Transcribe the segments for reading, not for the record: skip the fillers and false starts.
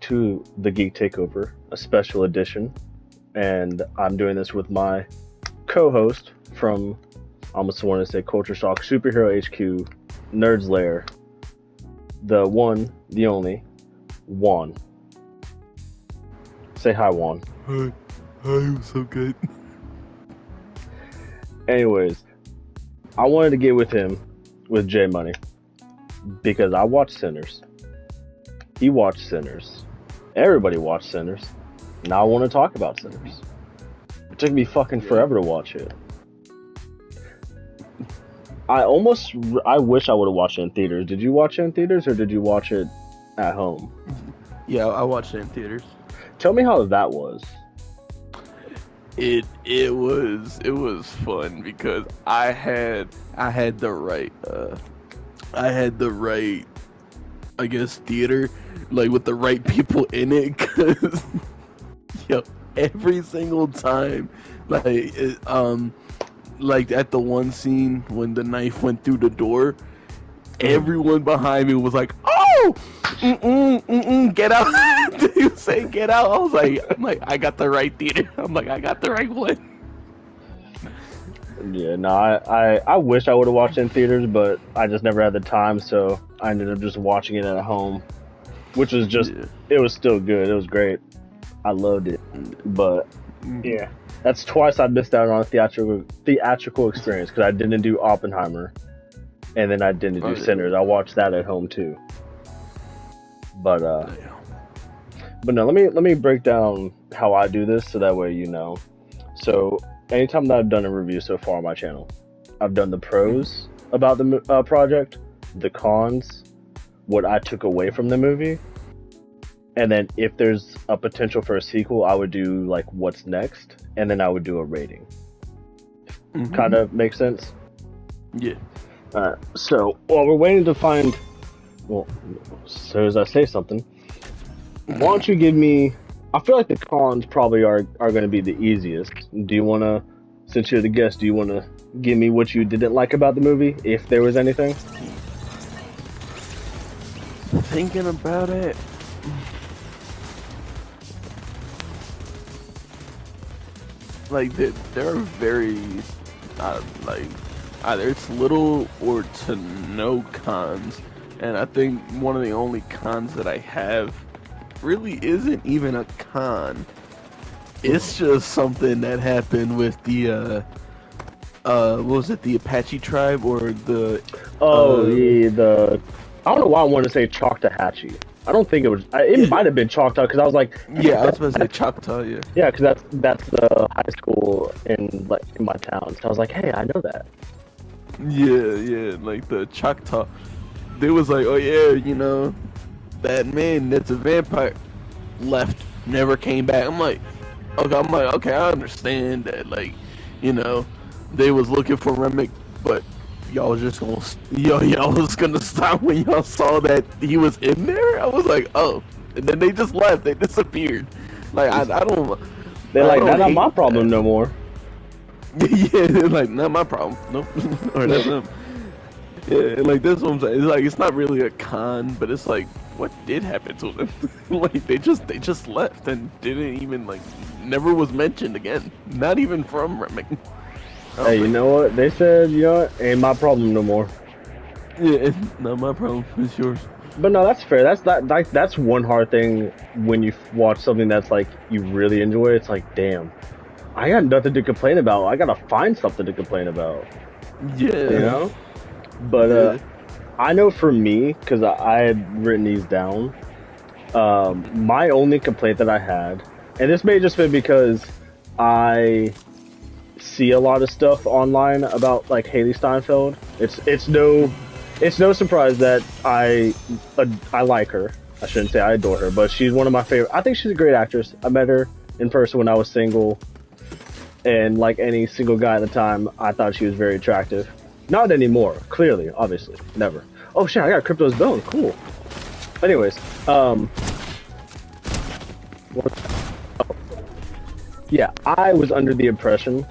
to the Geek Takeover, a special edition. And I'm doing this with my co-host from, I almost want to say Culture Shock, Superhero HQ, Nerds Lair, the one, the only, Juan. Say hi, Juan. Hi, what's up, good? Anyways, I wanted to get with him with Jmoneydj because I watched Sinners. He watched Sinners. Everybody watched Sinners. Now I want to talk about Sinners. It took me fucking forever to watch it. I wish I would have watched it in theaters. Did you watch it in theaters or did you watch it at home? Yeah, I watched it in theaters. Tell me how that was. It was fun because I had the right I guess theater, like with the right people in it, cause every single time, like at the one scene when the knife went through the door, everyone behind me was like, "Oh, get out!" He was saying, "Get out!" I'm like, I got the right theater. I got the right one. Yeah, no, I wish I would have watched it in theaters, but I just never had the time, so I ended up just watching it at home, which was it was still good. It was great. I loved it, but yeah, that's twice I missed out on a theatrical experience because I didn't do Oppenheimer, and then I didn't do Sinners. I watched that at home too. But no, let me break down how I do this so that way you know. So anytime that I've done a review so far on my channel, I've done the pros about the project, the cons, what I took away from the movie, and then if there's a potential for a sequel, I would do like what's next, and then I would do a rating. Kind of makes sense? Yeah. Alright, so while we're waiting to find, well, as soon as I say something, why don't you give me, I feel like the cons probably are going to be the easiest. Do you want to, since you're the guest, do you want to give me what you didn't like about the movie, if there was anything? Thinking about it, like there are very either it's little or to no cons, and I think one of the only cons that I have really isn't even a con. It's just something that happened with the what was it, the Apache tribe or the I don't know why I want to say Choctawhatchee. I don't think it was. It might have been Choctaw because I was like, yeah, I was supposed to say Choctaw, yeah. Yeah, because that's the high school in my town. So I was like, hey, I know that. Yeah, like the Choctaw. They was like, oh yeah, that man that's a vampire left, never came back. I'm like, okay, I understand that, they was looking for Remick, but y'all was gonna stop when y'all saw that he was in there. I was like, oh, and then they just left. They disappeared. Like I don't. They're like, that's not my problem no more. Yeah, they're like, not my problem. Nope. Or that's them. Yeah, like that's what I'm saying. It's like it's not really a con, but it's like, what did happen to them? Like they just left and didn't even never was mentioned again. Not even from Remick. Hey, you know what? They said, ain't my problem no more. Yeah, it's not my problem. It's yours. But no, that's fair. That's one hard thing when you watch something that's like you really enjoy. It's like, damn, I got nothing to complain about. I gotta find something to complain about. Yeah. But I know for me, because I had written these down. My only complaint that I had, and this may just be because I see a lot of stuff online about like Haley Steinfeld. It's no surprise that I like her. I shouldn't say I adore her, but she's one of my favorite. I think she's a great actress. I met her in person when I was single, and like any single guy at the time, I thought she was very attractive. Not anymore, clearly, obviously, never. Oh shit, I got Crypto's bone. Cool. Anyways, yeah, I was under the impression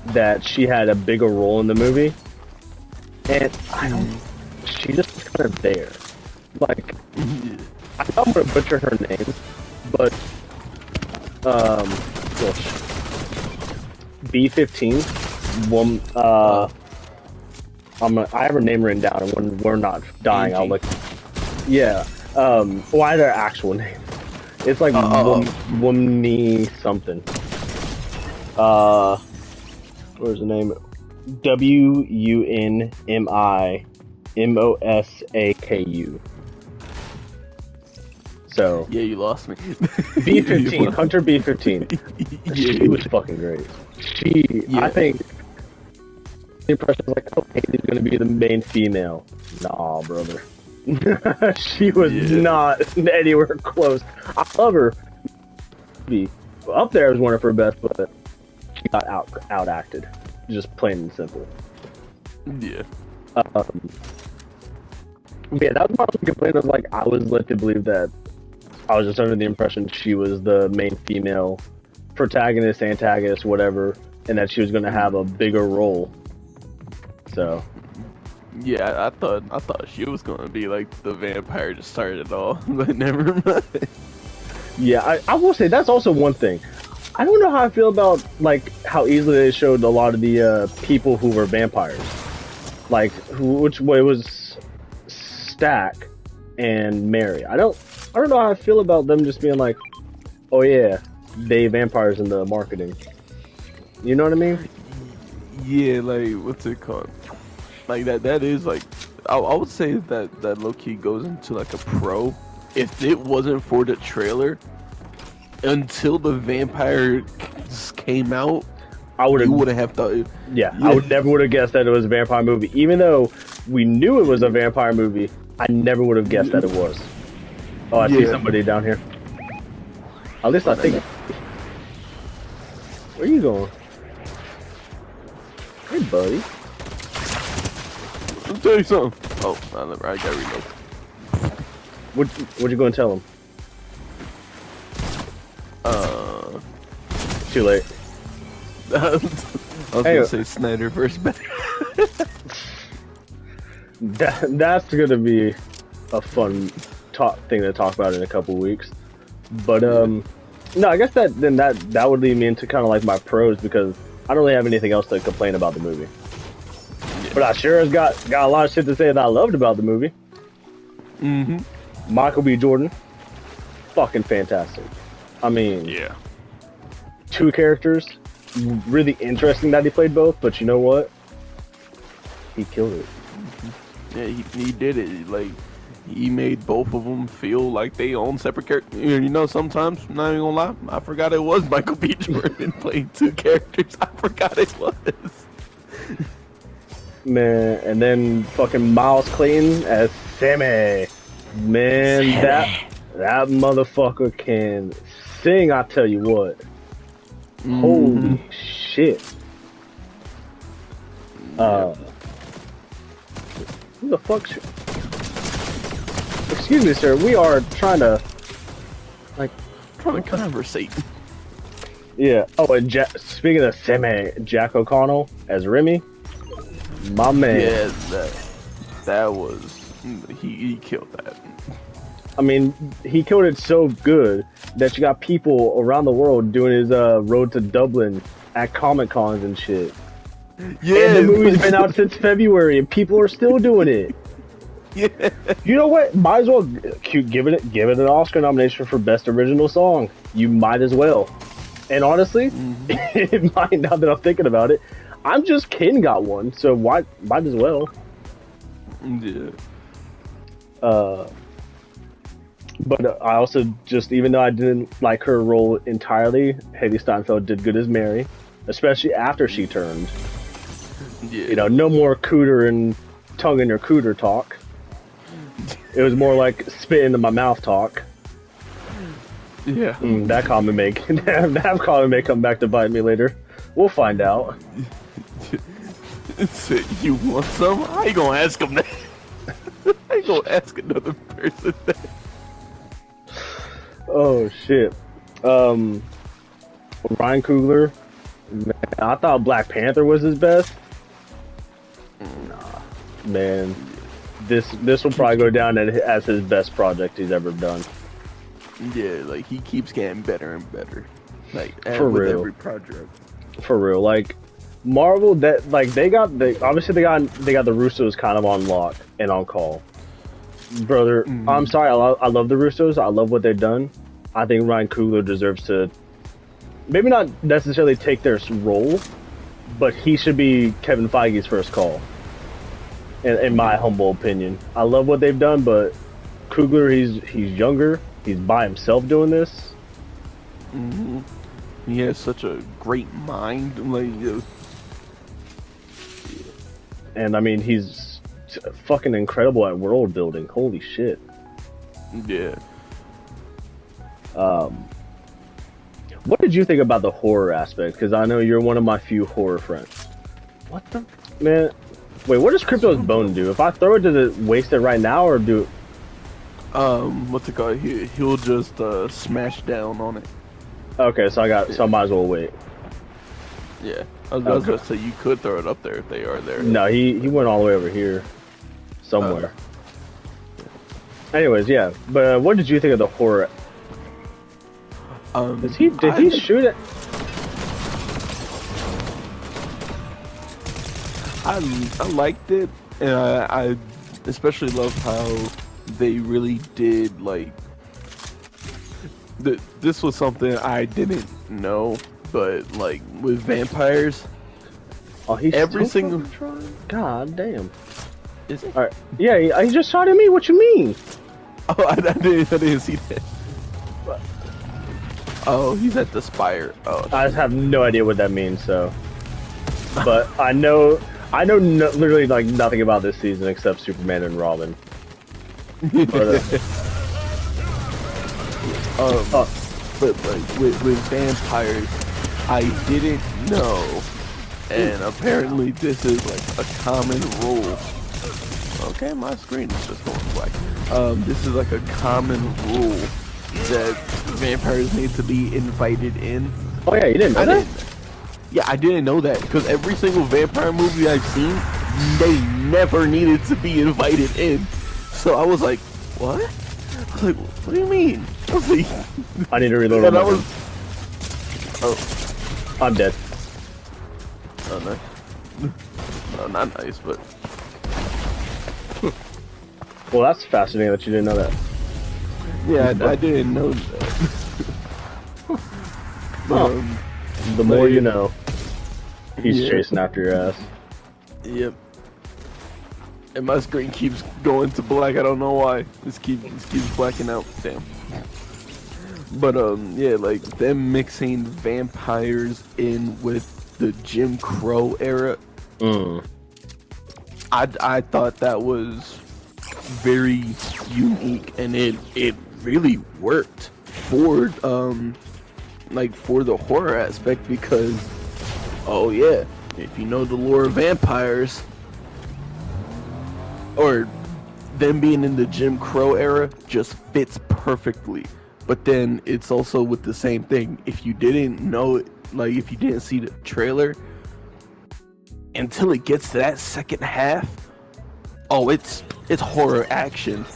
that she had a bigger role in the movie, and she just was kind of there. Like, I'm gonna butcher her name, but well, B15. I have her name written down, and when we're not dying, I'll look. Yeah. Why their actual name? It's like Womni something. Where's the name? WUNMIMOSAKU. So yeah, you lost me. B15, Hunter B15. She was fucking great. I think the impression was like, oh, Haley's gonna be the main female. Nah, brother. She was not anywhere close. I love her. Up there was one of her best, but she got out acted. Just plain and simple. Yeah. Yeah, that was my only complaint. Was like, I was led to believe that I was just under the impression she was the main female protagonist, antagonist, whatever, and that she was going to have a bigger role. So. Yeah, I thought she was gonna be like the vampire to start it all, but never mind. Yeah, I will say that's also one thing. I don't know how I feel about like how easily they showed a lot of the people who were vampires, like which way was Stack and Mary. I don't know how I feel about them just being like, oh yeah, they vampires in the marketing. You know what I mean? Yeah, like what's it called? Like that is like I would say that low-key goes into like a pro. If it wasn't for the trailer, until the vampire came out, you would have thought. Yeah, I would never would have guessed that it was a vampire movie. Even though we knew it was a vampire movie, I never would have guessed that it was. Oh, I see somebody down here. At least I think. Where are you going? Hey, buddy. Let me tell you something. Oh, I gotta reload. What you gonna tell him? Too late. I was gonna say Snyder versus Batman. That's gonna be a fun thing to talk about in a couple weeks. But no, I guess that would lead me into kind of like my pros, because I don't really have anything else to complain about the movie. But I sure has got a lot of shit to say that I loved about the movie. Michael B. Jordan, fucking fantastic. I mean, two characters, really interesting that he played both. But you know what? He killed it. Yeah, he did it. Like, he made both of them feel like they own separate characters. You know, sometimes, I'm not even gonna lie, I forgot it was Michael B. Jordan playing two characters. I forgot it was. Man, and then fucking Miles Clayton as Sammy. Man, that motherfucker can sing, I tell you what. Holy shit. Who the fuck should... Excuse me, sir, we are trying to conversate. Yeah. Oh, and speaking of Sammy, Jack O'Connell as Remy. My man. Yeah, that was... He killed that. I mean, he killed it so good that you got people around the world doing his road to Dublin at Comic Cons and shit. Yeah, and the movie's been out since February, and people are still doing it. Yeah. You know what? Might as well give it an Oscar nomination for Best Original Song. You might as well. And honestly, it might, now that I'm thinking about it, I'm just kidding, got one, so might as well. Yeah. But I also just, even though I didn't like her role entirely, Haley Steinfeld did good as Mary, especially after she turned. Yeah. You know, no more cooter and tongue in your cooter talk. It was more like spit into my mouth talk. Yeah. That comment may come back to bite me later. We'll find out. You want some? I ain't gonna ask him that. I ain't gonna ask another person that. Oh shit. Ryan Coogler. Man, I thought Black Panther was his best. Nah, man. this will probably go down as his best project he's ever done. Yeah, like he keeps getting better and better, like with every project. For real, like Marvel, that like they got the Russos kind of on lock and on call. Brother, I'm sorry, I love the Russos. I love what they've done. I think Ryan Coogler deserves to maybe not necessarily take their role, but he should be Kevin Feige's first call. In my humble opinion, I love what they've done, but Coogler, he's younger. He's by himself doing this. He has such a great mind, like. And I mean, he's fucking incredible at world building. Holy shit. Yeah. What did you think about the horror aspect? Because I know you're one of my few horror friends. What the man? Wait, what does Crypto's bone do? If I throw it, does it waste it right now, or do? What's it called? He'll just smash down on it. Okay, so I might as well wait. Yeah, I was gonna say you could throw it up there if they are there. No, he went all the way over here, somewhere. Anyways, yeah. But what did you think of the horror? Did he shoot it? I liked it, and I especially love how they really did like. This was something I didn't know, but like with vampires, he's every single. God damn! Is it? All right. Yeah, he just shot at me. What you mean? Oh, I didn't see that. Oh, he's at the spire. Oh, I have no idea what that means. So, but I know literally like nothing about this season except Superman and Robin. But, but like with vampires, I didn't know, and apparently this is like a common rule. Okay, my screen is just going black. This is like a common rule that vampires need to be invited in. Oh yeah, you didn't know that? Yeah, I didn't know that because every single vampire movie I've seen, they never needed to be invited in. So I was like, what? I was like, what do you mean? I was like, I need to reload. And I'm dead. Oh no. Oh, not nice, but. Well, that's fascinating that you didn't know that. Yeah, I didn't know that. But, the more you know. He's chasing after your ass. Yep. And my screen keeps going to black. I don't know why. This keeps blacking out. Damn. But yeah, like them mixing vampires in with the Jim Crow era. I thought that was very unique, and it really worked for the horror aspect because oh yeah, if you know the lore of vampires or them being in the Jim Crow era just fits perfectly. But then it's also with the same thing. If you didn't know it, like if you didn't see the trailer until it gets to that second half, oh, it's horror action,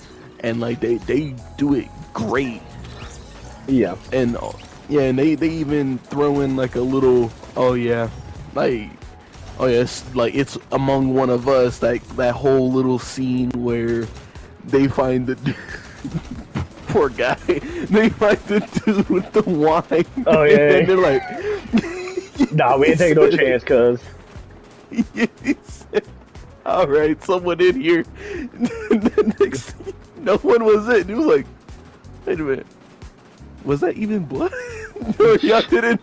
and like they do it great. Yeah. And and they even throw in like a little it's Among One of Us, like that whole little scene where they find the poor guy, they find the dude with the wine. Oh yeah. And they're like, nah, we ain't taking no chance, cuz. Alright, someone in here. The next thing, no one was in. He was like, wait a minute. Was that even blood? No, y'all didn't.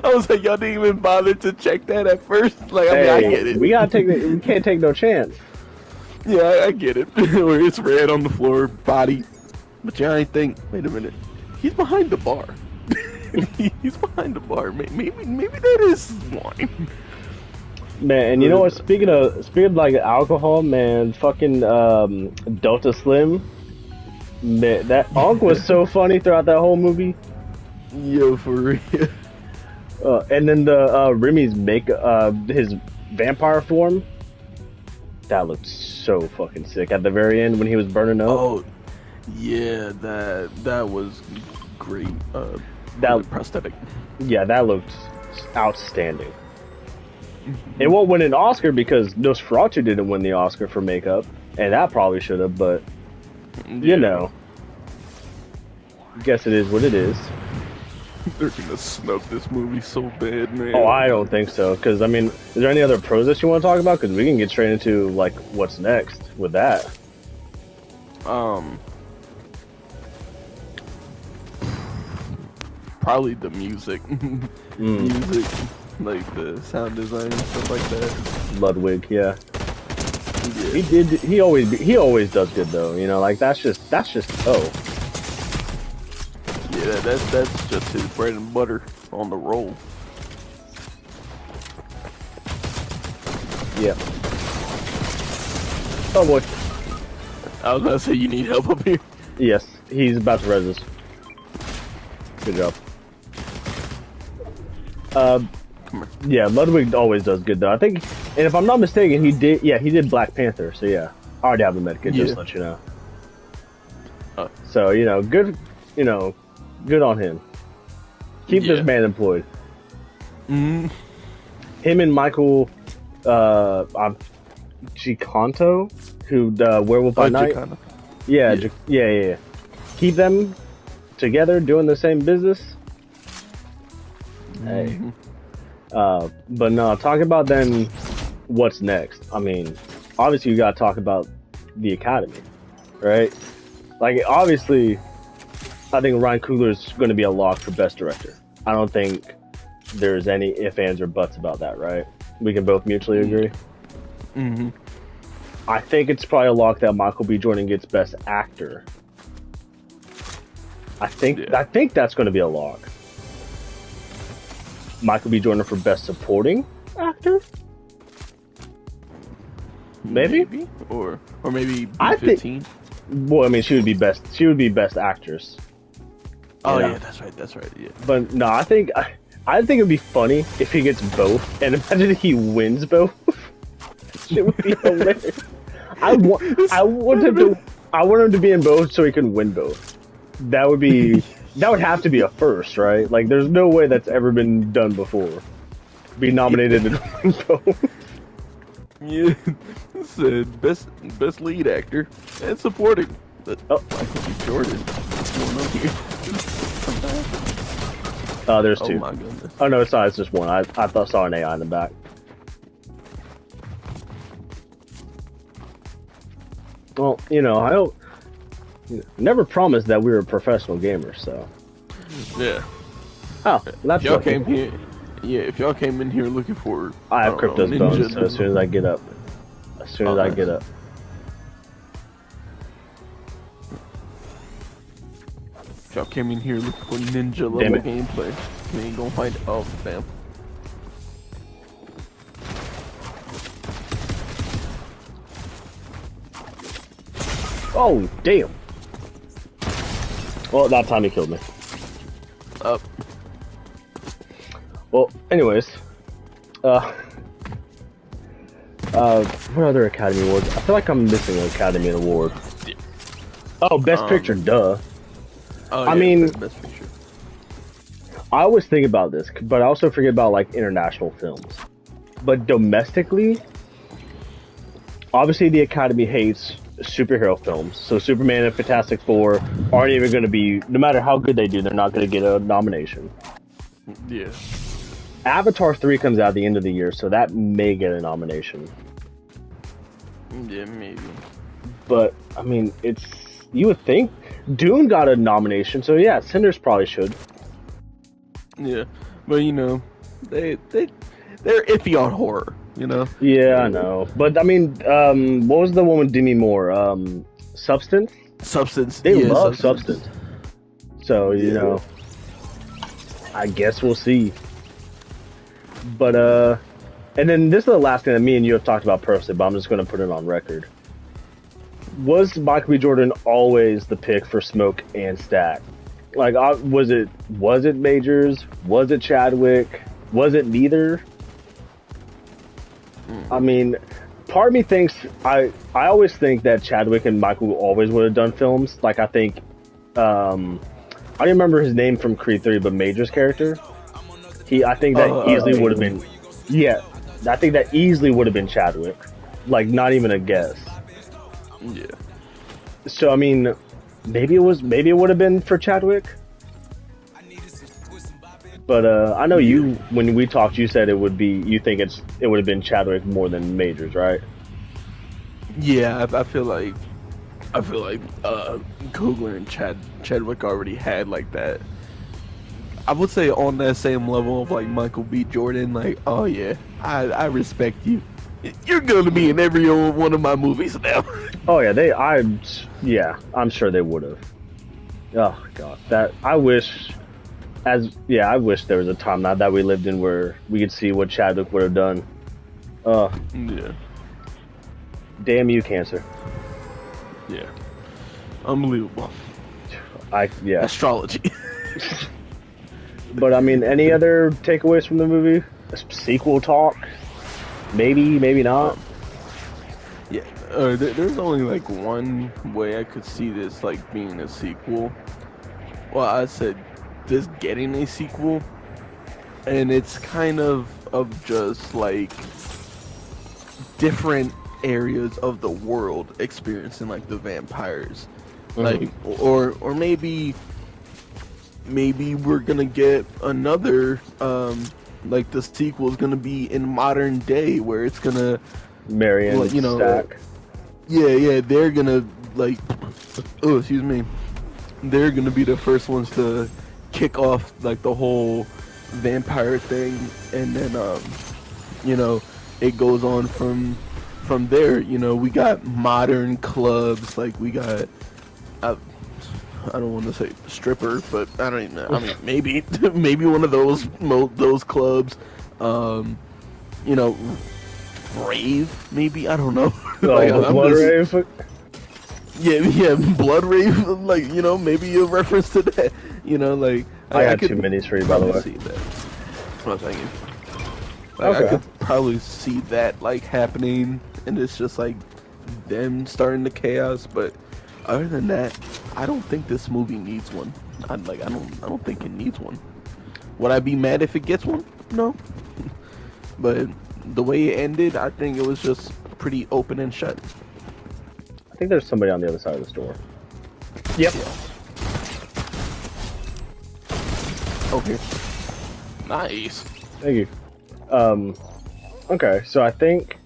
I was like, y'all didn't even bother to check that at first. Like, I mean, I get it. We can't take no chance. Yeah, I get it. Where it's red on the floor, body. But y'all ain't think, wait a minute. He's behind the bar. He's behind the bar. Maybe that is wine. Man, and you know what? Speaking of like alcohol, man, fucking Delta Slim, man, that Onk was so funny throughout that whole movie. Yo, for real. And then the Remy's his vampire form. That looked so fucking sick at the very end when he was burning up. Oh, yeah, that was great. That prosthetic. Yeah, that looked outstanding. It won't win an Oscar because Nosferatu didn't win the Oscar for makeup, and that probably should have. But you know, guess it is what it is. They're gonna snub this movie so bad, man. Oh, I don't think so. Because I mean, is there any other pros that you want to talk about? Because we can get straight into like what's next with that. Probably the music. Music, like the sound design and stuff like that. Ludwig, yeah. He always does good though. You know, like that's just oh. Yeah, that's just his bread and butter on the roll. Yeah. Oh boy. I was gonna say you need help up here. Yes, he's about to res us. Good job. Yeah, Ludwig always does good though. I think, and if I'm not mistaken, he did Black Panther. So yeah, I already have him medkit, just to let you know. So you know, good on him. Keep this man employed. Him and Michael, Giaconto, who Werewolf by Night. Giaconto. Yeah. Keep them together doing the same business. Hey. But no, talk about then what's next. I mean, obviously you gotta talk about the Academy, right? Like, obviously, I think Ryan Coogler's gonna be a lock for Best Director. I don't think there's any ifs, ands, or buts about that, right? We can both mutually agree. I think it's probably a lock that Michael B. Jordan gets Best Actor. I think that's gonna be a lock. Michael B. Jordan for Best Supporting Actor? Maybe? Or maybe B-15? Well, I mean, she would be best actress. Oh yeah, that's right, yeah. But no, I think it'd be funny if he gets both, and imagine if he wins both. It would be hilarious. I want him to be in both so he can win both. That would have to be a first, right? Like, there's no way that's ever been done before. Be nominated and win both. Yeah, it said best lead actor and supporting. Michael B. Jordan. What's going on here? There's two. Oh my goodness. Oh no, it's not. It's just one. I saw an AI in the back. Well, you know, I don't. Never promised that we were professional gamers, so. Yeah. Oh, that's y'all came here. Yeah, if y'all came in here looking for, I have Crypto's bones. So as soon as I get up, If y'all came in here looking for ninja level gameplay, you ain't gonna find it. Oh, damn. Oh, damn. Well, that time he killed me. Up. Well, anyways, what other Academy Awards? I feel like I'm missing an Academy Award. Oh, Best Picture, duh. Oh, I mean, Best Picture. I always think about this, but I also forget about like international films. But domestically, obviously the Academy hates superhero films, so Superman and Fantastic Four aren't even going to be, no matter how good they do, they're not going to get a nomination. Yeah. Avatar 3 comes out at the end of the year, so that may get a nomination. Yeah, maybe. But, I mean, you would think Dune got a nomination, so yeah, Cinders probably should. Yeah, but you know, they're iffy on horror, you know? Yeah, I know. But, I mean, what was the one with Demi Moore? Substance? Substance. They love Substance. So, you know, I guess we'll see. But, and then this is the last thing that me and you have talked about personally, but I'm just going to put it on record. Was Michael B. Jordan always the pick for Smoke and Stack? Like, was it Majors? Was it Chadwick? Was it neither? I mean, part of me thinks I always think that Chadwick and Michael always would have done films. Like I think I don't remember his name from Creed 3, but Major's character. I think that easily would have been. Yeah, I think that easily would have been Chadwick. Like not even a guess. Yeah. So I mean, maybe it would have been for Chadwick. But I know you when we talked, you said it would be. You think it would have been Chadwick more than Majors, right? Yeah, I feel like Coogler and Chadwick already had like that. I would say on that same level of like Michael B. Jordan, like, oh yeah, I respect you. You're gonna be in every one of my movies now. Oh yeah, I'm sure they would have. Oh god, I wish there was a time now that we lived in where we could see what Chadwick would have done. Yeah. Damn you, cancer. Yeah. Unbelievable. Astrology. But I mean, any other takeaways from the movie? Sequel talk? Maybe, maybe not. Yeah, there's only like one way I could see this like being a sequel. Well, I said this getting a sequel, and it's kind of just like different areas of the world experiencing like the vampires, like or maybe we're gonna get another like the sequel is gonna be in modern day where it's gonna Marion, you know, Stack. Yeah, they're gonna like excuse me, they're gonna be the first ones to kick off like the whole vampire thing, and then you know, it goes on from there. You know, we got modern clubs, like we got I don't want to say stripper, but I don't even know. I mean, maybe one of those clubs. You know, rave, maybe, I don't know. Like, blood rave. Yeah, blood rave. Like, you know, maybe a reference to that. You know, like I got two minis for you, by the way. See that. One second. Like, okay. I could probably see that like happening, and it's just like them starting the chaos, but. Other than that, I don't think this movie needs one. I don't think it needs one. Would I be mad if it gets one? No. But the way it ended, I think it was just pretty open and shut. I think there's somebody on the other side of the store. Yep. Yeah. Okay. Nice. Thank you. Okay, so I think.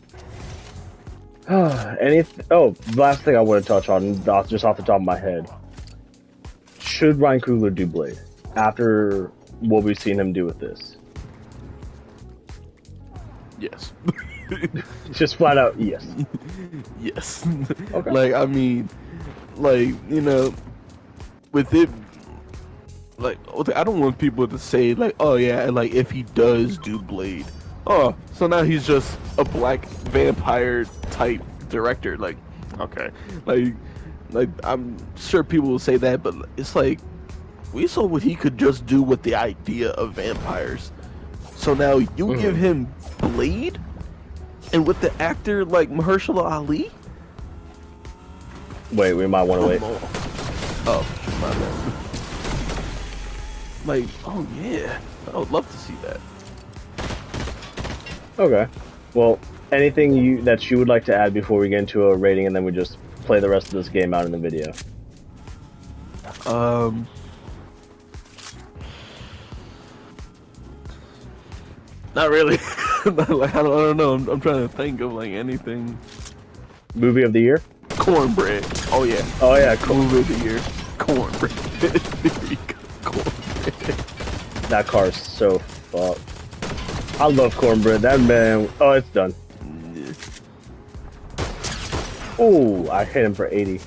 Last thing I want to touch on, just off the top of my head. Should Ryan Coogler do Blade after what we've seen him do with this? Yes. Just flat out, yes. Yes. Okay. Like, I mean, like, you know, with it, like, I don't want people to say, like, oh yeah, like, if he does do Blade, oh, so now he's just a black vampire type director. Like, okay, like I'm sure people will say that, but it's like we saw what he could just do with the idea of vampires. So now you give him Blade, and with the actor like Mahershala Ali. Wait, we might want to wait. Oh, my bad. Like, oh yeah, I would love to see that. Okay. Well, anything that you would like to add before we get into a rating, and then we just play the rest of this game out in the video? Not really. Like, I don't know. I'm trying to think of like anything. Movie of the year? Cornbread. Oh yeah. Oh yeah. Movie of the year. Cornbread. There you go. Cornbread. That car's so fucked. I love cornbread. That man. Oh, it's done. Yeah. Oh, I hit him for 80.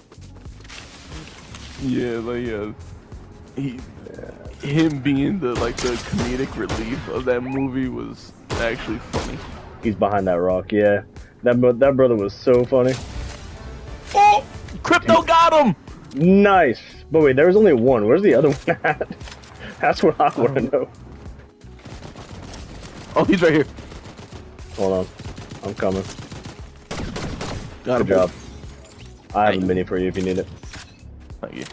Yeah, like him being the comedic relief of that movie was actually funny. He's behind that rock. Yeah, that brother was so funny. Oh, Crypto got him. Nice. But wait, there was only one. Where's the other one at? That's what I want to know. Oh, he's right here. Hold on. I'm coming. Good job. I have a mini for you if you need it. Thank you.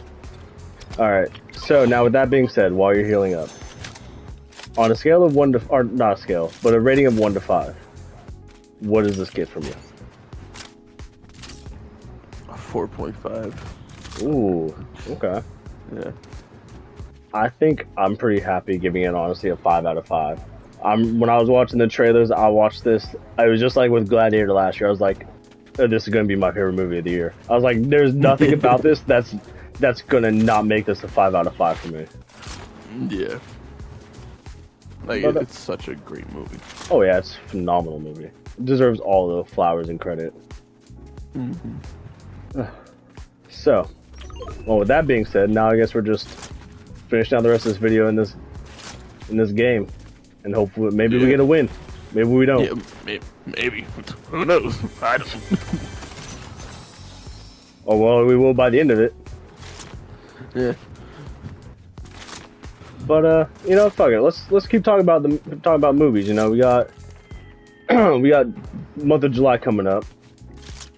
Alright, so now with that being said, while you're healing up, on a scale of 1 to... or not a scale, but a rating of 1 to 5, what does this get from you? A 4.5. Ooh, okay. Yeah. I think I'm pretty happy giving it, honestly, a 5 out of 5. When I was watching the trailers, I watched this. I was just like with Gladiator last year. I was like, oh, this is going to be my favorite movie of the year. I was like, there's nothing about this that's going to not make this a 5 out of 5 for me. Yeah. Like, it's such a great movie. Oh, yeah, it's a phenomenal movie. It deserves all the flowers and credit. So, well, with that being said, now I guess we're just finishing out the rest of this video in this game. And hopefully, maybe we get a win. Maybe we don't. Yeah, maybe. Who knows? I don't. Oh well, we will by the end of it. Yeah. But you know, fuck it. Let's keep talking about movies. You know, we got month of July coming up.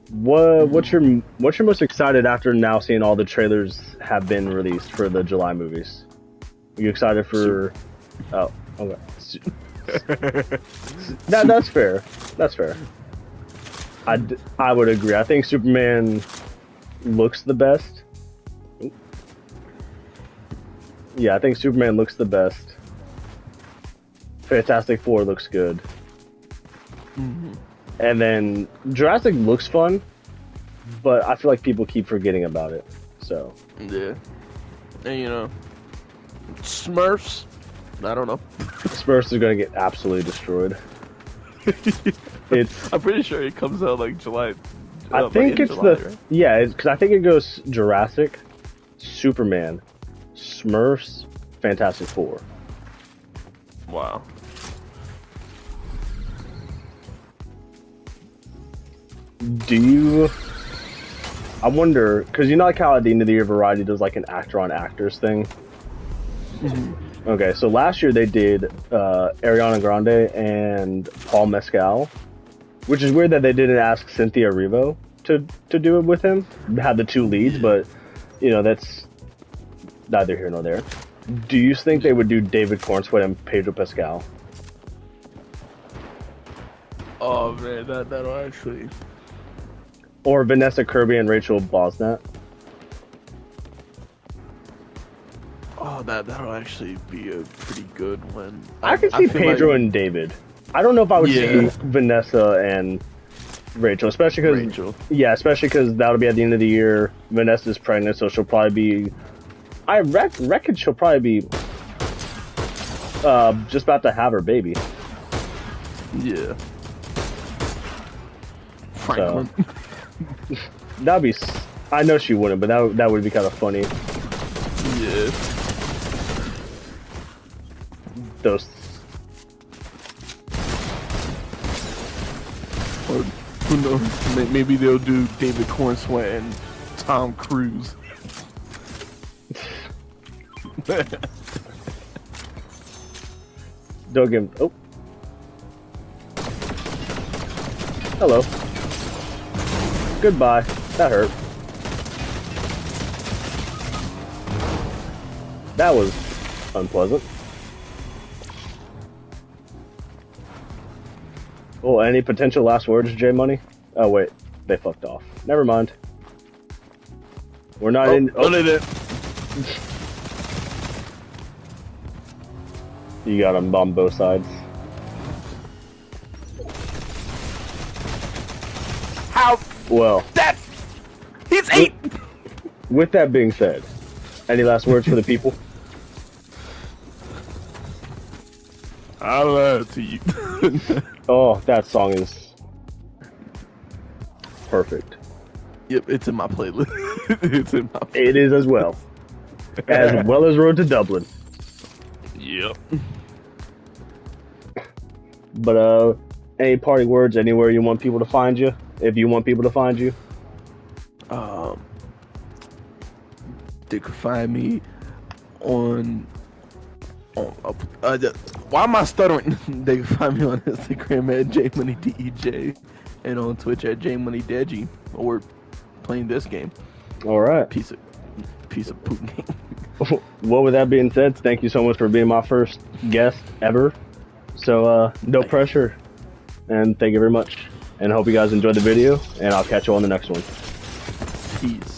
What's your most excited after now seeing all the trailers have been released for the July movies? Are you excited for? Oh, okay. That's fair. That's fair. I would agree. I think Superman looks the best. Yeah, I think Superman looks the best. Fantastic Four looks good. And then Jurassic looks fun, but I feel like people keep forgetting about it. So yeah, and you know, Smurfs. I don't know. Smurfs is gonna get absolutely destroyed. I'm pretty sure it comes out like July. I think it's July, right? Yeah, because I think it goes Jurassic, Superman, Smurfs, Fantastic Four. Wow. Do you? I wonder, because you know, like how at the end of the year, Variety does like an actor on actors thing. Okay, so last year they did Ariana Grande and Paul Mescal, which is weird that they didn't ask Cynthia Erivo to do it with him. Had the two leads, but you know, that's neither here nor there. Do you think they would do David Cornsweet and Pedro Pascal? Oh man, that'll actually. Or Vanessa Kirby and Rachel Bosnett? Oh, that'll actually be a pretty good one. I could see Pedro and David. I don't know if I would see Vanessa and Rachel, especially because that'll be at the end of the year. Vanessa's pregnant, so she'll probably be. I reckon she'll probably be just about to have her baby. Yeah. Franklin. So, that'd be. I know she wouldn't, but that would be kind of funny. Yeah. Those. Or who knows? Maybe they'll do David Cornsweet and Tom Cruise. Don't give him. Oh. Hello. Goodbye. That hurt. That was unpleasant. Oh, any potential last words, Jmoney? Oh wait, they fucked off. Never mind. We're not in. Oh, they did. You got them on both sides. How? Well, he's 8. With that being said, any last words for the people? I love to you. Oh, that song is perfect. Yep, it's in my playlist. It's in my playlist. It is as well. As well as Road to Dublin. Yep. But any parting words anywhere you want people to find you? If you want people to find you? They could find me on why am I stuttering? They can find me on Instagram at Jmoneydj. and on Twitch at Jmoneydj, or playing this game. All right. Piece of poop game. Well, with that being said, thank you so much for being my first guest ever. So, no pressure. And thank you very much. And I hope you guys enjoyed the video, and I'll catch you on the next one. Peace.